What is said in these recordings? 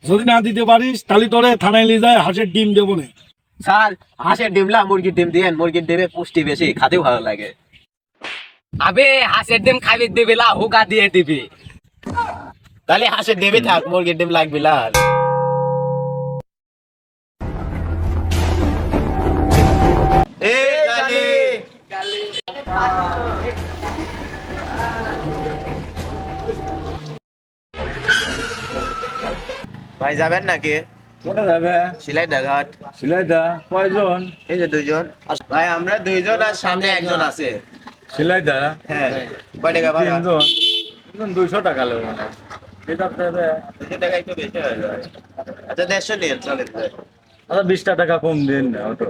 যদি না দিতে পারিস তাহলে তোরে থানায় নিয়ে যায়, হাঁসের ডিম দেবো না। স্যার হাঁসের ডিমলা মুরগির ডিম দিয়েন, মুরগির ডিমে পুষ্টি বেশি, খাতেও ভালো লাগে। আবে হাঁসের ডিম খাবি দিবি লা হুকা দিয়ে দিবি। তাহলে হাঁসের ডিমই থাক, মুরগির ডিম লাগবে না। ভাই যাবেন নাকি? কোথায় যাবে? সিলাইদা ঘাট। সিলাইদা কয়জন? এই যে দুইজন। ভাই আমরা দুইজন আর সামনে একজন আছে। সিলাইদা হ্যাঁ, কয় টাকা ভাড়া? 200 টাকা লাগবে না। এটা দেবে। 200 টাকা একটু বেশি হয়ে যায়। আচ্ছা 150 নিন, চলেন। আচ্ছা 20 টাকা কম দিন না অটো।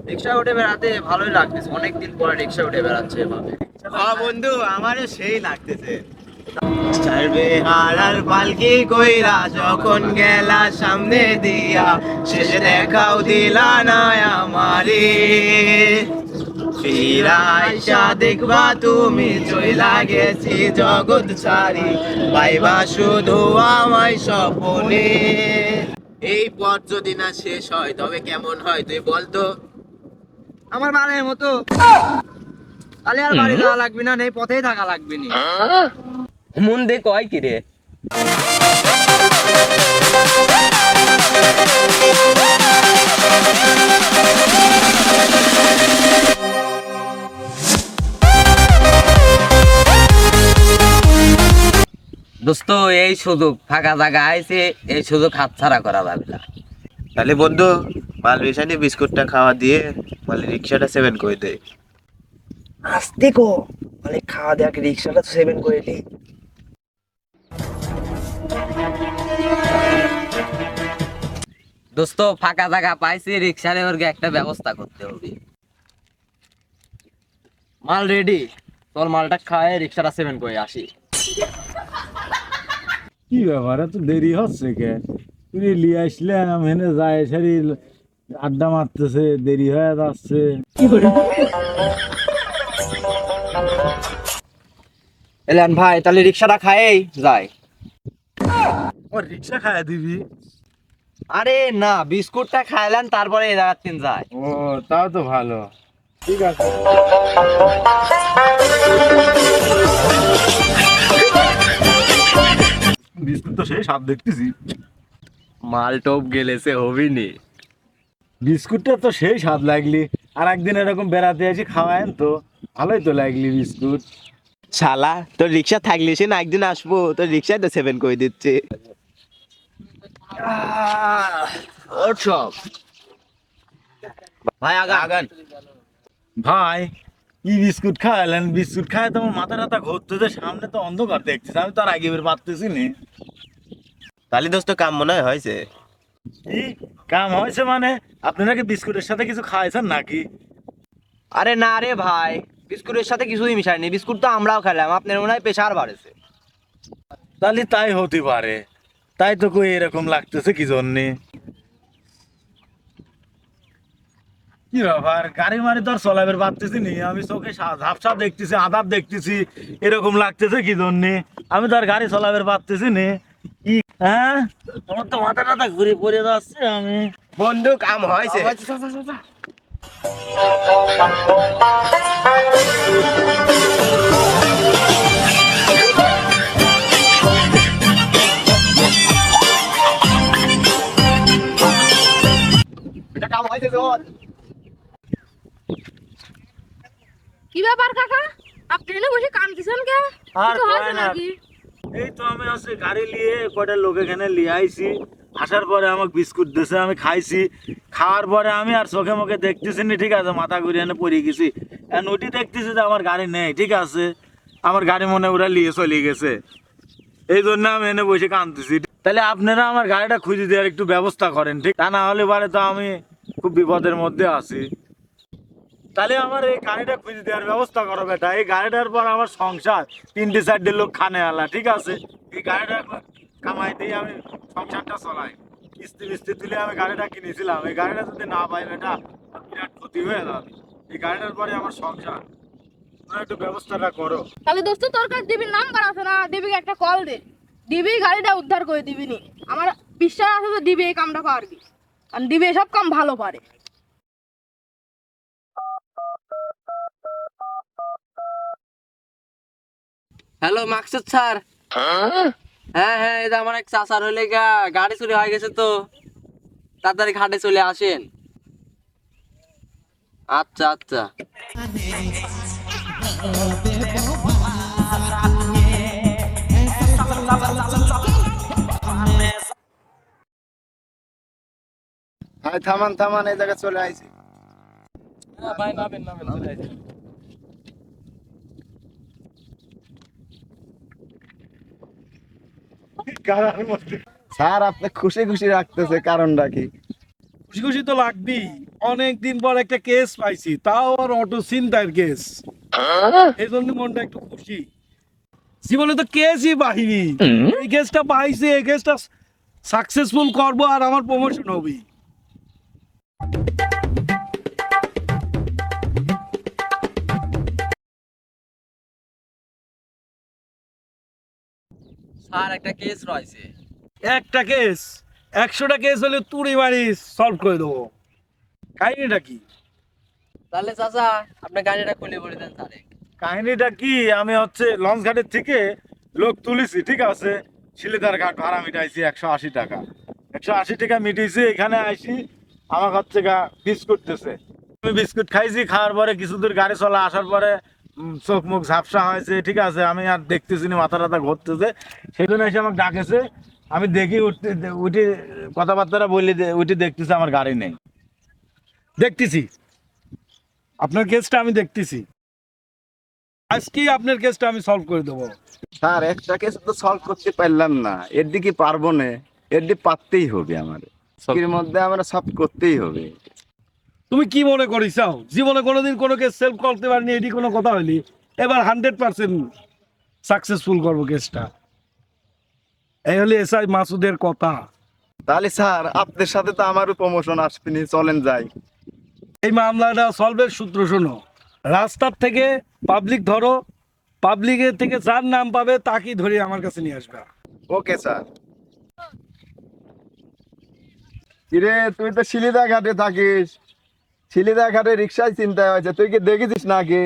রিক্সা উঠে বেড়াতে ভালোই লাগতেছে, অনেকদিন পরে রিক্সা উঠে বেড়াচ্ছে এভাবে। হ্যাঁ বন্ধু, আমারও সেই লাগতেছে। চাইবে হারার পালকি কইরা যখন গেলা সামনে দিয়া, শেষে দেখাও দিলা না আমারে। ফিরাইসা দেখবা তুমি চইলা গেছি জগৎ ছাড়ি, পাইবা শুধু আমায় স্বপনে। এই পথ যদি না শেষ হয় তবে কেমন হয় তুই বলতো? আমার বাড়ির মতো তাহলে আর বাড়ি যাওয়া লাগবে না, এই পথেই থাকা লাগবে না। মন দে কয় কি রে? দোস্ত এই সুযোগ ফাঁকা জায়গা আইছে, এই সুযোগ হাতছাড়া করা যাবে না। তাহলে বন্ধু মাল বেশানি বিস্কুটটা খাওয়া দিয়ে বলে রিক্সাটা 7 করে দে। আস্তে কো মানে খাওয়া দেয়া রিক্সাটা তো 7 করে নি। দোস্ত ফাঁকা জায়গা পাইছি, রিক্সার ওরকে একটা ব্যবস্থা করতে হবে। মাল রেডি, তোর মালটা খায় রিক্সাটা 7 করে আসি। কি ব্যাপার এত দেরি হচ্ছে কে? তুই লিয়ে আসলাম হেনে যায় সারি আড্ডা মারতেছে, দেরি হয়ে যাচ্ছে। এলেন ভাই তাহলে রিক্সাটা খায় যায়। ও রিক্সা খাইয়া দিবি? আরে না, বিস্কুটটা খাইলেন তারপরে এই জায়গা তিন যায়। ও তাও তো ভালো, ঠিক আছে। বিস্কুট তো সেই স্বাদ দেখতেছি। মাল টপ গেলেছে হবি নি। বিস্কুটটা তো সেই স্বাদ লাগলি, আর একদিন এরকম বেড়াতে আসি খাওয়ায়েন তো, ভালোই তো লাগলি বিস্কুট। শালা তোর রিক্সা থাকলে সে না একদিন আসবো, তোর রিক্সায় তো 7 করে দিচ্ছে। সব ভাই আগান। ভাই কি বিস্কুট খাওয়ালেন? বিস্কুট খায় তো আমার মাথা টাথা ঘুরতেছে, সামনে তো অন্ধকার দেখতেছি, আমি তো আর আগে বের পারতেছি নি। তাহলে দোস্ত কাম মনে হয় হয়েছে। কি কাম হয়েছে মানে? আপনি নাকি বিস্কুটের সাথে কিছু খাইছেন নাকি? আরে না রে ভাই, বিস্কুটের সাথে কিছুই মিশায়নি, বিস্কুট তো আমরাও খেলাম, আপনার মনে হয় প্রেশার বাড়েছে। তাহলে তাই হতে পারে, তাই তো কই এরকম লাগতেছে কি জন্যে। কি ব্যাপার, গাড়ি মারি তো আর চলাবের পারতেছি নি, আমি চোখে ঝাপসা দেখতেছি, আদাব দেখতেছি, এরকম লাগতেছে কি জন্যে? আমি তো আর গাড়ি চলাবের পারতেছি নি। কি হ্যাঁ, তোমার তো মাথা টাথা ঘুরে পড়ে যাচ্ছে। আমি বন্ধু কাম হয়েছে। এটা কাম হয়েছে তোর। কি ব্যাপার কাকা, আপনি এনে বসে কাঁদতেছেন কে? আর কিছু হয়েছে কয় না। নাকি? এই তো আমি হচ্ছে গাড়ি নিয়ে কয়টা লোক এখানে নিয়ে আইছি, আসার পরে আমাকে বিস্কুট দিয়েছে, আমি খাইছি। খাওয়ার পরে আমি আর চোখে মুখে দেখতেছি না, ঠিক আছে, মাথা ঘুরিয়ে এনে পড়ে গেছি। এখন ওটি দেখতেছি যে আমার গাড়ি নেই, ঠিক আছে, আমার গাড়ি মনে ওরা নিয়ে চলে গেছে। এই জন্য আমি এনে বসে কাঁদতেছি। তাহলে আপনারা আমার গাড়িটা খুঁজে দেওয়ার একটু ব্যবস্থা করেন, ঠিক, তা না হলে পরে তো আমি খুব বিপদের মধ্যে আছি। তাহলে আমার এই গাড়িটা খুঁজে দেওয়ার ব্যবস্থা করো বেটা। এই গাড়িটার পর আমার সংসার, 3-4 লোক খানে আলা, ঠিক আছে, এই গাড়িটা কামাই দিয়ে আমি সংসারটা চলাই। কিস্তি মিস্তি তুলে আমি গাড়িটা কিনেছিলাম, এই গাড়িটা যদি না পাই বেটা বিরাট ক্ষতি হয়ে যাবে। এই গাড়িটার পরে আমার সংসার, তোমরা একটু ব্যবস্থাটা করো। তাহলে দোস্ত তোর কাছে ডিবির নাম্বার আছে না, ডিবিকে একটা কল দে, ডিবি গাড়িটা উদ্ধার করে দিবি নি। আমার বিশ্বাস আছে তো ডিবি এই কামটা পারবি, কারণ ডিবি এসব কাম ভালো পারে। Hello Maksud sir. হ্যাঁ হ্যাঁ, এটা আমার এক চাচার হইলে গাড়ি চুরি হয়ে গেছে তো, তাড়াতাড়ি ঘাটে চলে আসেন। আচ্ছা আচ্ছা। ভাই থামান থামান, এই জায়গায় চলে আইছি। ভাই নামেন নামেন, চলে আসেন। স্যার আপনি খুশি খুশি রাখতেছে, কারণটা কি? খুশি খুশি তো লাগবেই, অনেকদিন পর একটা কেস পাইছি, তাও আর অটো ছিনতাইয়ের কেস। এই জন্য মনটা একটু খুশি। জীবনে তো কেসই বাহিনী, এই কেসটা পাইছি, এই কেসটা সাকসেসফুল করব আর আমার প্রমোশন হবে। স্যার একটা কেস রয়েছে। একটা কেস, 100টা কেস হলে তুড়ি বাড়ি সলভ করে দেবো। কাহিনীটা কি? তাহলে চাচা আপনি গাড়িটা খুলে পড়ে দেন স্যারে। কাহিনীটা কি, আমি হচ্ছে লঞ্চ ঘাটের থেকে লোক তুলেছি, ঠিক আছে, শিলেদার ঘাট ভাড়া মিটাইছি 180 টাকা। 180 টাকা মিটিয়েছি, এখানে আইসি আমার হচ্ছে বিস্কুট দিতেছে। আমি বিস্কুট খাইছি, খাওয়ার পরে কিছু দূর গাড়ি চলা আসার পরে চোখ মুখ ঝাপসা হয়েছে, ঠিক আছে, আমি আর দেখতেছি না, মাথা টাথা ঘুরতেছে। সেই জন্য এসে আমাকে ডাকেছে, আমি দেখি উঠে কথাবার্তা বললি, উঠে দেখতেছি আমার গাড়ি নেই। দেখতেছি আপনার কেসটা, আমি দেখতেছি, আজকে আপনার কেসটা আমি সলভ করে দেবো। স্যার একটা কেস তো সলভ করতে পারলাম না, এর দিকে পারবো না, এর দিকে পারতেই হবে, আমার এর মধ্যে আমরা সব করতেই হবে। তুমি কি মনে করিসাও জীবনে কোনোদিন কোনো কেস সেলফ করতে পারিনি, এটি কোনো কথা হয়নি। এবার 100% সাকসেসফুল করবো কেসটা। এই হলে এসআই মাসুদের কথা। তাহলে স্যার আপনার সাথে তো আমারও প্রমোশন আসবেনি, চলেন যাই। এই মামলাটা সলভের সূত্র শোনো, রাস্তার থেকে পাবলিক ধরো, পাবলিকের থেকে যার নাম পাবে তাকেই ধরে আমার কাছে নিয়ে আসবে। Okay sir. কিরে তুই তো শিলিদা ঘাটে থাকিস, শিলিদা ঘাটে রিক্সায় চিন্তা হয়েছে, তুই কি দেখেছিস নাকি?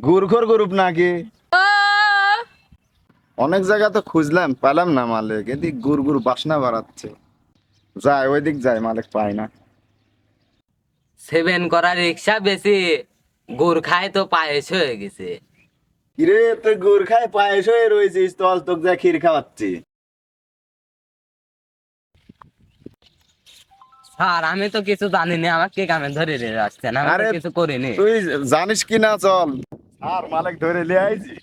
ঘুরঘর গ্রুপ নাকি? অনেক জায়গা তো খুঁজলাম, পেলাম না মালিক, এদিক গুড় গুড় বাসনা বাড়াচ্ছে, যাই ওইদিক যাই, মালিক পাই না। 7 করা রিক্সা বেশি, গুড় খায় তো পায়েস হয়ে গেছে। কিরে তুই গুড় খাই পায়েস হয়ে রয়েছিস, তল তোক যা ক্ষীর খাওয়াচ্ছি। স্যার আমি তো কিছু জানি না, আমাকে কে কামে ধরে রে আসছেন, আমি তো আরে, কিছু করিনি। তুই জানিস কি না, চল। আর মালিক ধরে লিয়ে আইছি।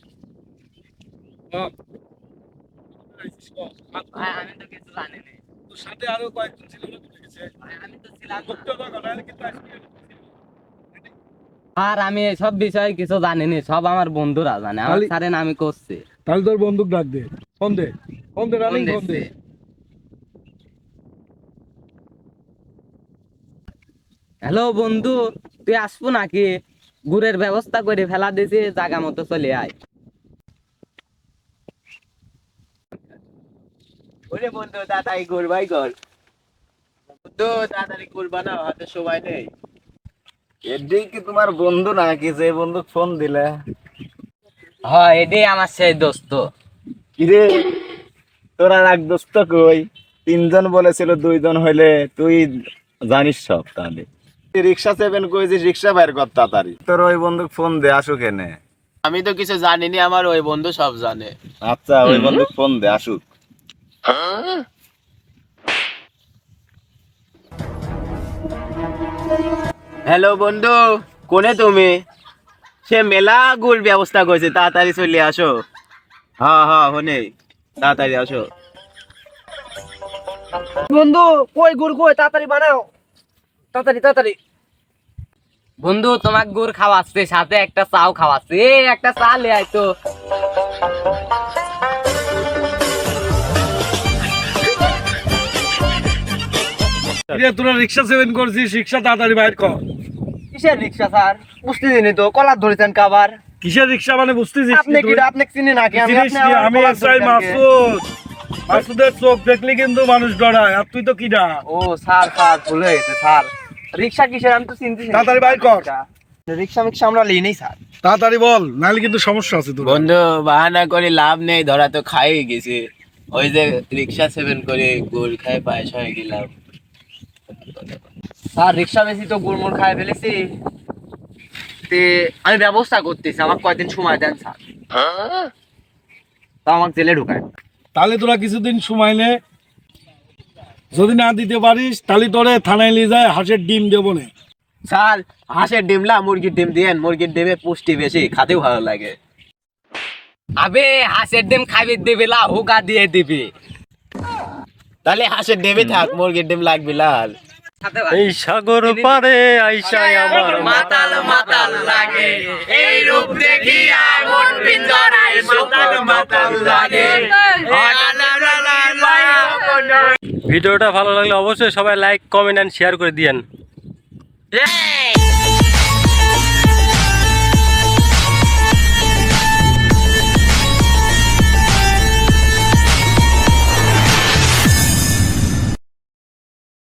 ভাই আমি তো কিছু জানি না। তোর সাথে আরো কয়েকজন ছিল না, দেখেছে? ভাই আমি তো ছিলাম না। সত্য কথা, নাহলে কিন্তু আজকে আর আমি সব বিষয়ে কিছু জানি না, সব আমার বন্ধুরা জানে, আমার খালি- স্যারের আমি করছি। তাহলে তোর বন্দুক ডাক দে, ফোন দে, ফোন দে, রানিং ফোন দে। হ্যালো বন্ধু, তুই আসবো নাকি? গুড়ের ব্যবস্থা করে ফেলা দিয়েছি, জায়গা মতো চলে আয়। ওরে বন্ধু তাড়াতাড়ি করবাই কর, বন্ধু তাড়াতাড়ি করবা না, হাতে সময় নেই। এটাই কি তোমার বন্ধু নাকি, যে বন্ধু ফোন দিলে? হ্যাঁ এটাই আমার সেই দোস্ত। কিরে তোরা এক দোস্ত কই? 3 জন বলেছিল, 2 জন হইলে তুই জানিস সব। তাহলে রিক্সা সেভেন কইছিস, রিক্সা বাইর কর তাড়াতাড়ি। তোর ওই বন্ধু ফোন দে, আসুক এনে। আমি তো কিছু জানিনি, আমার ওই বন্ধু সব জানে। আচ্ছা, ওই বন্ধু ফোন দে, আসুক। হ্যালো বন্ধু, কোনে তুমি? সে মেলা গুল ব্যবস্থা করেছে, তাড়াতাড়ি চলে আসো। হ্যাঁ হ্যাঁ, হনে তাড়াতাড়ি আসো। বন্ধু কই গুড় কই, তাড়াতাড়ি বানাও, তাড়াতাড়ি তাড়াতাড়ি। বন্ধু তোমাক গুড় খাওয়াচ্ছে, সাথে একটা চাও খাওয়াচ্ছে। এই একটা চা লে আয় তো। তোরা রিক্সা সেভেন করছিস, রিক্সা তাড়াতাড়ি বাইর কর। কিসের রিক্সা স্যার? বুঝতে দিনি তো, কলার ধরেছেন কাবার। কিসের রিক্সা মানে বুঝতেছিস? আপনি কি আপনি চিনি নাকি? আমি চিনিস আপনি কি? আমার আমি কলার এসআই ধরেছেন কে? মাসুদ। মাসুদের চোখ দেখলে কিন্তু মানুষ ডরায়, আর তুই তো কিডা? ও স্যার স্যার ভুল হয়েছে স্যার। রিক্সা কিসের আমি তো চিনতে চিনি। তাড়াতাড়ি বাইর কর। রিক্সা মিক্সা আমরা লিই নেই স্যার। তাড়াতাড়ি বল, নাহলে কিন্তু সমস্যা আছে তোর। বন্ধু বাহানা করে লাভ নেই, ধরা তো খাই গেছে। ওই যে রিক্সা সেভেন করে গুড় খাই পায়েস হয়ে গেলাম। স্যার রিক্সা বেশি তো গুড়মুড় খাই ফেলেছি। তে আমি ব্যবস্থা করতেছি, আমাকে কয়দিন সময় দেন স্যার। তা আমাকে জেলে ঢুকায়। তাহলে তোরা কিছুদিন সময় নে, যদি না দিতে পারিস তাহলে তোরে থানায় নিয়ে যায়, হাঁসের ডিম দেবো না। স্যার হাঁসের ডিমলা মুরগির ডিম দিয়েন, মুরগির ডিমে পুষ্টি বেশি, খেতেও ভালো লাগে। আবে হাঁসের ডিম খাইবে দেবে, লা হুকা দিয়ে দিবি। তাহলে হাঁসের ডিমই থাক, মুরগির ডিম লাগবে লাল। এই সাগর পারে আইসায় আমার মাতাল মাতাল লাগে, এই রূপ দেখিয়া মন পিঞ্জরায় মাতাল মাতাল লাগে। ভিডিওটা ভালো লাগলে অবশ্যই সবাই লাইক, কমেন্ট এন্ড শেয়ার করে দিয়েন। এই